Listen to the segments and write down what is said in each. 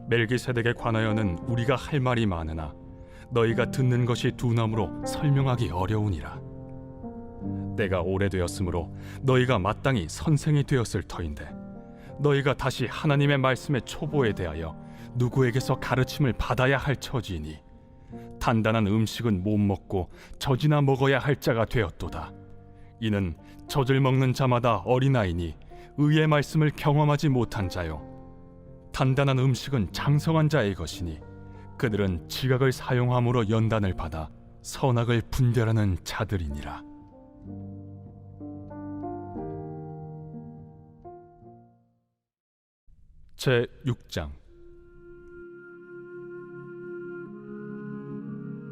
멜기세덱에 관하여는 우리가 할 말이 많으나 너희가 듣는 것이 두나무로 설명하기 어려우니라. 때가 오래되었으므로 너희가 마땅히 선생이 되었을 터인데 너희가 다시 하나님의 말씀의 초보에 대하여 누구에게서 가르침을 받아야 할 처지이니 단단한 음식은 못 먹고 젖이나 먹어야 할 자가 되었도다. 이는 젖을 먹는 자마다 어린아이니 의의 말씀을 경험하지 못한 자요, 단단한 음식은 장성한 자의 것이니 그들은 지각을 사용함으로 연단을 받아 선악을 분별하는 자들이니라. 제 6장.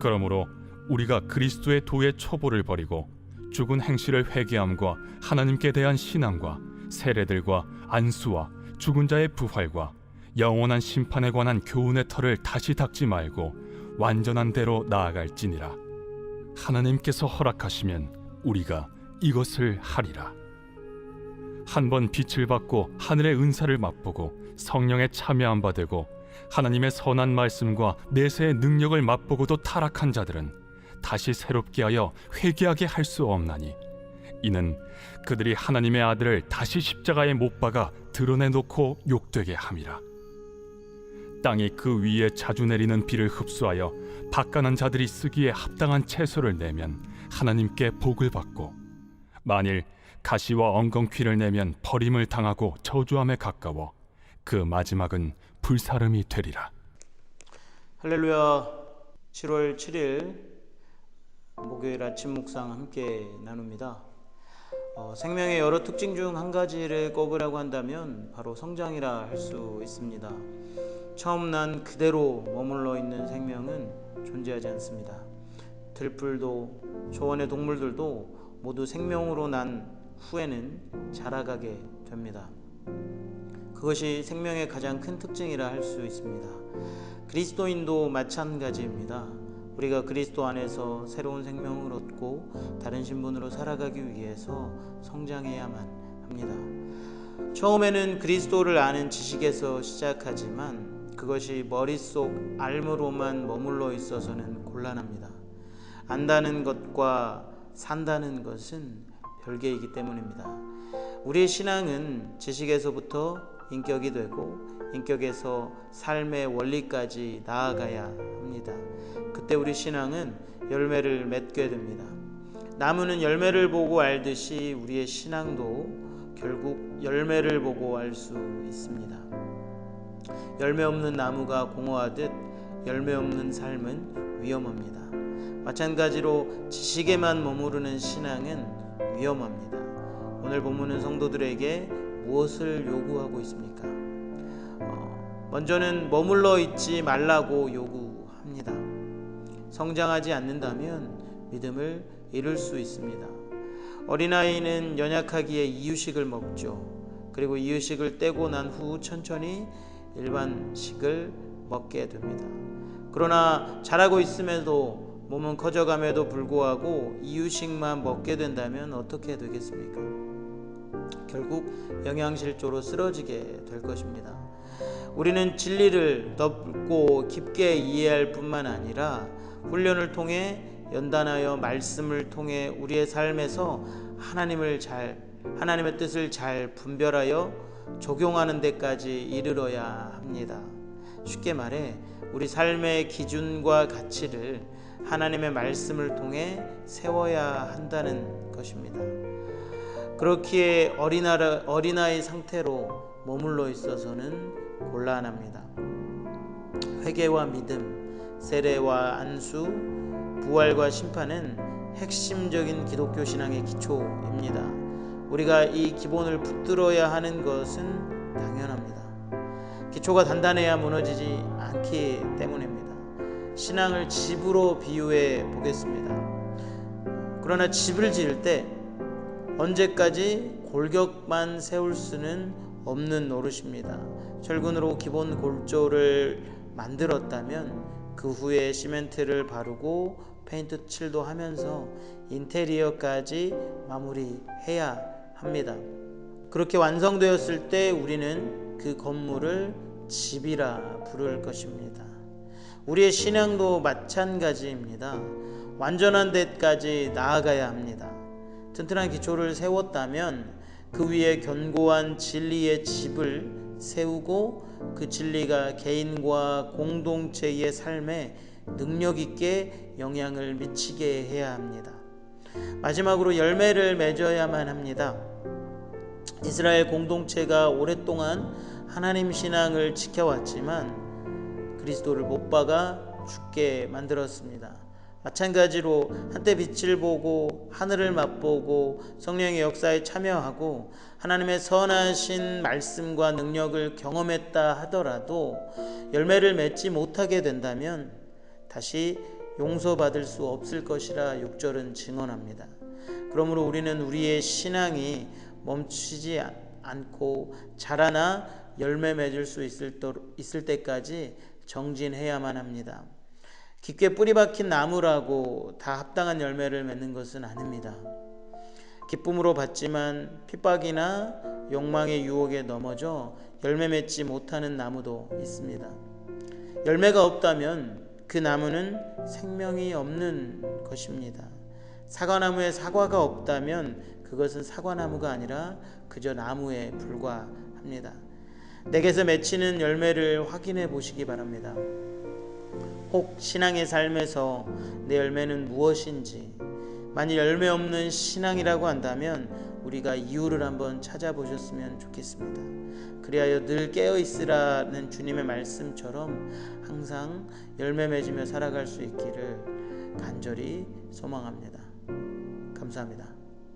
그러므로 우리가 그리스도의 도의 초보를 버리고 죽은 행실을 회개함과 하나님께 대한 신앙과 세례들과 안수와 죽은 자의 부활과 영원한 심판에 관한 교훈의 털을 다시 닦지 말고 완전한 대로 나아갈지니라. 하나님께서 허락하시면 우리가 이것을 하리라. 한번 빛을 받고 하늘의 은사를 맛보고 성령에 참여한 바 되고 하나님의 선한 말씀과 내세의 능력을 맛보고도 타락한 자들은 다시 새롭게 하여 회개하게 할 수 없나니, 이는 그들이 하나님의 아들을 다시 십자가에 못 박아 드러내놓고 욕되게 함이라. 땅이 그 위에 자주 내리는 비를 흡수하여 바가난 자들이 쓰기에 합당한 채소를 내면 하나님께 복을 받고, 만일 가시와 엉겅퀴를 내면 버림을 당하고 저주함에 가까워 그 마지막은 불사름이 되리라. 할렐루야. 7월 7일 목요일 아침 묵상 함께 나눕니다. 생명의 여러 특징 중 한 가지를 꼽으라고 한다면 바로 성장이라 할 수 있습니다. 처음 난 그대로 머물러 있는 생명은 존재하지 않습니다. 들풀도 초원의 동물들도 모두 생명으로 난 후에는 자라가게 됩니다. 그것이 생명의 가장 큰 특징이라 할 수 있습니다. 그리스도인도 마찬가지입니다. 우리가 그리스도 안에서 새로운 생명을 얻고 다른 신분으로 살아가기 위해서 성장해야만 합니다. 처음에는 그리스도를 아는 지식에서 시작하지만 그것이 머릿속 알무로만 머물러 있어서는 곤란합니다. 안다는 것과 산다는 것은 별개이기 때문입니다. 우리의 신앙은 지식에서부터 인격이 되고 인격에서 삶의 원리까지 나아가야 합니다. 그때 우리 신앙은 열매를 맺게 됩니다. 나무는 열매를 보고 알듯이 우리의 신앙도 결국 열매를 보고 알 수 있습니다. 열매 없는 나무가 공허하듯 열매 없는 삶은 위험합니다. 마찬가지로 지식에만 머무르는 신앙은 위험합니다. 오늘 본문은 성도들에게 무엇을 요구하고 있습니까? 먼저는 머물러 있지 말라고 요구합니다. 성장하지 않는다면 믿음을 잃을 수 있습니다. 어린아이는 연약하기에 이유식을 먹죠. 그리고 이유식을 떼고 난 후 천천히 일반식을 먹게 됩니다. 그러나 자라고 있음에도 몸은 커져감에도 불구하고 이유식만 먹게 된다면 어떻게 되겠습니까? 결국 영양실조로 쓰러지게 될 것입니다. 우리는 진리를 넓고 깊게 이해할 뿐만 아니라 훈련을 통해 연단하여 말씀을 통해 우리의 삶에서 하나님의 뜻을 잘 분별하여 적용하는 데까지 이르러야 합니다. 쉽게 말해 우리 삶의 기준과 가치를 하나님의 말씀을 통해 세워야 한다는 것입니다. 그렇기에 어린아이 상태로 머물러 있어서는 곤란합니다. 회개와 믿음, 세례와 안수, 부활과 심판은 핵심적인 기독교 신앙의 기초입니다. 우리가 이 기본을 붙들어야 하는 것은 당연합니다. 기초가 단단해야 무너지지 않기 때문입니다. 신앙을 집으로 비유해 보겠습니다. 그러나 집을 지을 때 언제까지 골격만 세울 수는 없는 노릇입니다. 철근으로 기본 골조를 만들었다면 그 후에 시멘트를 바르고 페인트 칠도 하면서 인테리어까지 마무리해야 합니다. 그렇게 완성되었을 때 우리는 그 건물을 집이라 부를 것입니다. 우리의 신앙도 마찬가지입니다. 완전한 데까지 나아가야 합니다. 튼튼한 기초를 세웠다면 그 위에 견고한 진리의 집을 세우고 그 진리가 개인과 공동체의 삶에 능력 있게 영향을 미치게 해야 합니다. 마지막으로 열매를 맺어야만 합니다. 이스라엘 공동체가 오랫동안 하나님 신앙을 지켜왔지만 그리스도를 못 박아 죽게 만들었습니다. 마찬가지로 한때 빛을 보고 하늘을 맛보고 성령의 역사에 참여하고 하나님의 선하신 말씀과 능력을 경험했다 하더라도 열매를 맺지 못하게 된다면 다시 용서받을 수 없을 것이라 6절은 증언합니다. 그러므로 우리는 우리의 신앙이 멈추지 않고 자라나 열매 맺을 수 있을 때까지 정진해야만 합니다. 깊게 뿌리 박힌 나무라고 다 합당한 열매를 맺는 것은 아닙니다. 기쁨으로 받지만 핍박이나 욕망의 유혹에 넘어져 열매 맺지 못하는 나무도 있습니다. 열매가 없다면 그 나무는 생명이 없는 것입니다. 사과나무에 사과가 없다면 그것은 사과나무가 아니라 그저 나무에 불과합니다. 내게서 맺히는 열매를 확인해 보시기 바랍니다. 혹 신앙의 삶에서 내 열매는 무엇인지, 만일 열매 없는 신앙이라고 한다면 우리가 이유를 한번 찾아보셨으면 좋겠습니다. 그리하여 늘 깨어있으라는 주님의 말씀처럼 항상 열매 맺으며 살아갈 수 있기를 간절히 소망합니다. 감사합니다.